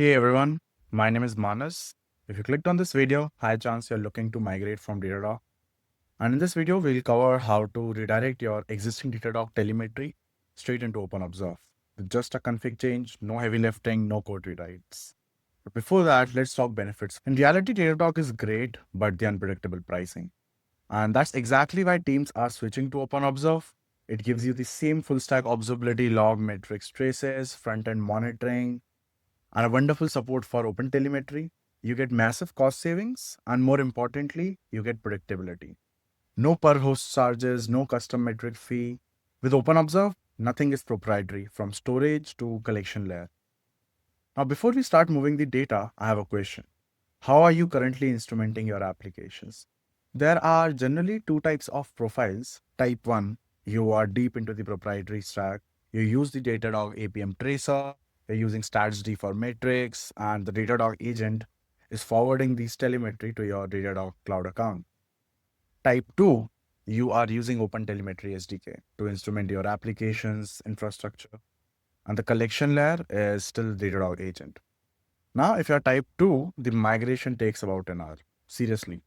Hey everyone, my name is Manas. If you clicked on this video, high chance you're looking to migrate from Datadog. And in this video, we'll cover how to redirect your existing Datadog telemetry straight into OpenObserve with just a config change, no heavy lifting, no code rewrites. But before that, let's talk benefits. In reality, Datadog is great, but the unpredictable pricing. And that's exactly why teams are switching to OpenObserve. It gives you the same full stack observability, log, metrics, traces, front end monitoring, and a wonderful support for OpenTelemetry. You get massive cost savings, and more importantly, you get predictability. No per host charges, no custom metric fee. With OpenObserve, nothing is proprietary from storage to collection layer. Now, before we start moving the data, I have a question. How are you currently instrumenting your applications? There are generally two types of profiles. Type 1, you are deep into the proprietary stack. You use the Datadog APM tracer, you're using StatsD for metrics, and the Datadog agent is forwarding this telemetry to your Datadog cloud account. Type 2, you are using OpenTelemetry SDK to instrument your applications, infrastructure, and the collection layer is still Datadog agent. Now, if you're type 2, the migration takes about an hour. Seriously.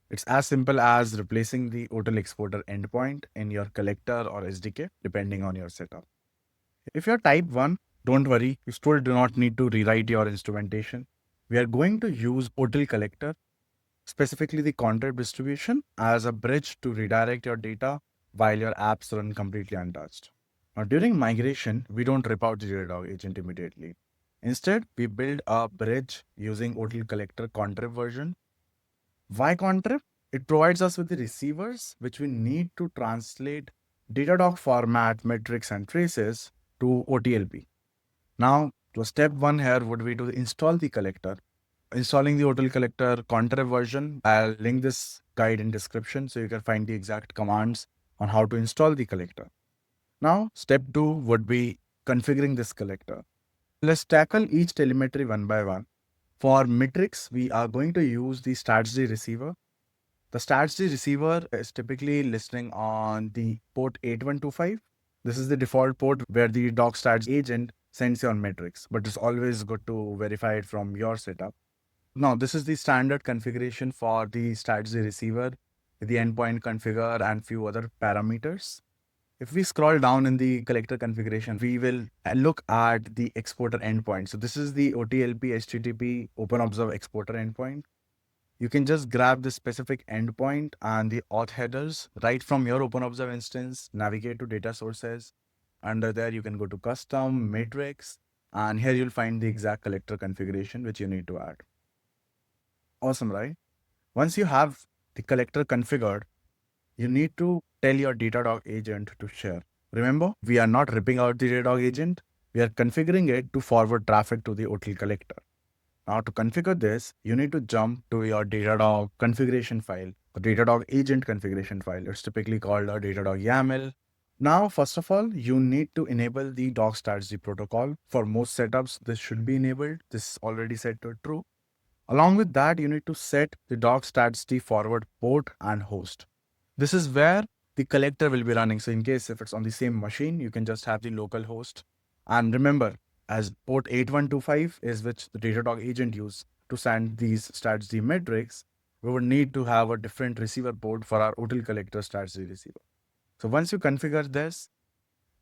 It's as simple as replacing the Otel exporter endpoint in your collector or SDK, depending on your setup. If you're type 1, don't worry, you still do not need to rewrite your instrumentation. We are going to use Otel collector, specifically the content distribution, as a bridge to redirect your data while your apps run completely untouched. Now, during migration, we don't rip out the Datadog agent immediately. Instead, we build a bridge using Otel collector contrib version. Why contrib? It provides us with the receivers which we need to translate Datadog format, metrics, and traces to OTLP. Now, the step one here would be to install the collector. Installing the Otel collector contrib version, I'll link this guide in description so you can find the exact commands on how to install the collector. Now, step 2 would be configuring this collector. Let's tackle each telemetry one by one. For metrics, we are going to use the StatsD receiver. The StatsD receiver is typically listening on the port 8125. This is the default port where the DogStats agent sends your metrics, but it's always good to verify it from your setup. Now, this is the standard configuration for the StatsD receiver, the endpoint configure and few other parameters. If we scroll down in the collector configuration, we will look at the exporter endpoint. So this is the OTLP HTTP OpenObserve exporter endpoint. You can just grab the specific endpoint and the auth headers right from your OpenObserve instance, navigate to data sources. Under there, you can go to custom, matrix, and here you'll find the exact collector configuration which you need to add. Awesome, right? Once you have the collector configured, you need to tell your Datadog agent to share. Remember, we are not ripping out the Datadog agent. We are configuring it to forward traffic to the OTL collector. Now, to configure this, you need to jump to your Datadog configuration file, the Datadog agent configuration file. It's typically called a Datadog YAML. Now, first of all, you need to enable the DogStatsD protocol. For most setups, this should be enabled. This is already set to true. Along with that, you need to set the DogStatsD forward port and host. This is where the collector will be running. So in case if it's on the same machine, you can just have the local host. And remember, as port 8125 is which the Datadog agent use to send these StatsD metrics, we would need to have a different receiver port for our OTL collector StatsD receiver. So once you configure this,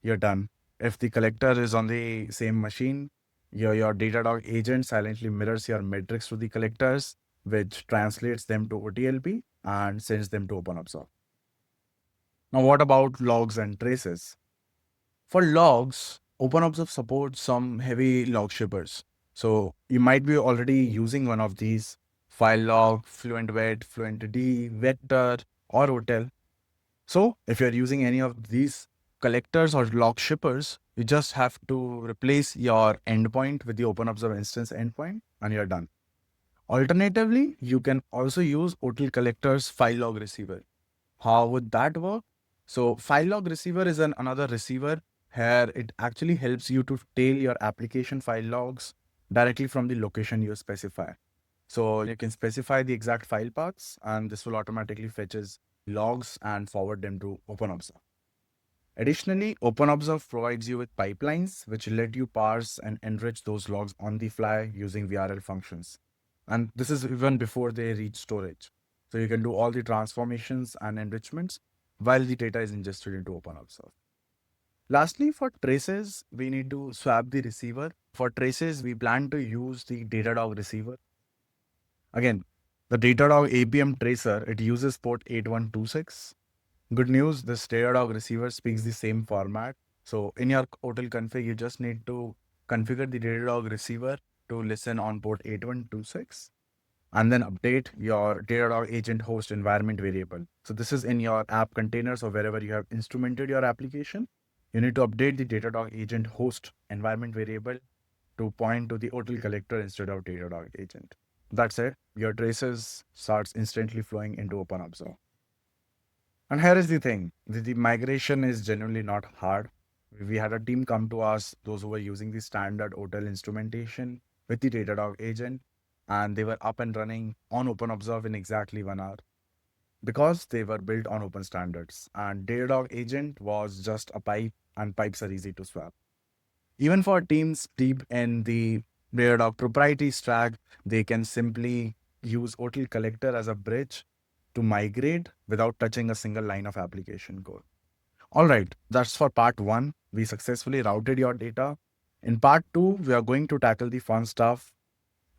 you're done. If the collector is on the same machine, your Datadog agent silently mirrors your metrics to the collectors, which translates them to OTLP and sends them to OpenObserve. Now, what about logs and traces? For logs, OpenObserve supports some heavy log shippers. So you might be already using one of these: file log, FluentVet, FluentD, Vector, or Otel. So if you're using any of these collectors or log shippers, you just have to replace your endpoint with the OpenObserve instance endpoint and you're done. Alternatively, you can also use Otel collector's file log receiver. How would that work? So file log receiver is another receiver. Here it actually helps you to tail your application file logs directly from the location you specify. So you can specify the exact file paths and this will automatically fetches logs and forward them to OpenObserve. Additionally, OpenObserve provides you with pipelines which let you parse and enrich those logs on the fly using VRL functions. And this is even before they reach storage. So you can do all the transformations and enrichments while the data is ingested into OpenObserve. Lastly, for traces, we need to swap the receiver. For traces, we plan to use the Datadog receiver. Again, the Datadog APM tracer, it uses port 8126. Good news, this Datadog receiver speaks the same format. So in your Otel config, you just need to configure the Datadog receiver to listen on port 8126 and then update your Datadog agent host environment variable. So this is in your app containers or wherever you have instrumented your application. You need to update the Datadog agent host environment variable to point to the Otel collector instead of Datadog agent. That's it. Your traces starts instantly flowing into OpenObserve. And here is the thing, the migration is genuinely not hard. We had a team come to us, those who were using the standard Otel instrumentation with the Datadog agent, and they were up and running on OpenObserve in exactly 1 hour because they were built on open standards. And Datadog agent was just a pipe, and pipes are easy to swap. Even for teams deep in the Datadog proprietary stack, they can simply use Otel collector as a bridge to migrate without touching a single line of application code. All right, that's for part 1. We successfully routed your data. In part 2, we are going to tackle the fun stuff,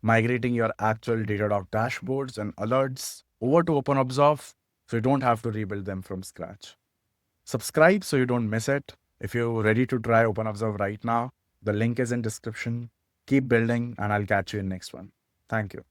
migrating your actual Datadog dashboards and alerts over to OpenObserve so you don't have to rebuild them from scratch. Subscribe so you don't miss it. If you're ready to try OpenObserve right now, the link is in description. Keep building and I'll catch you in next one. Thank you.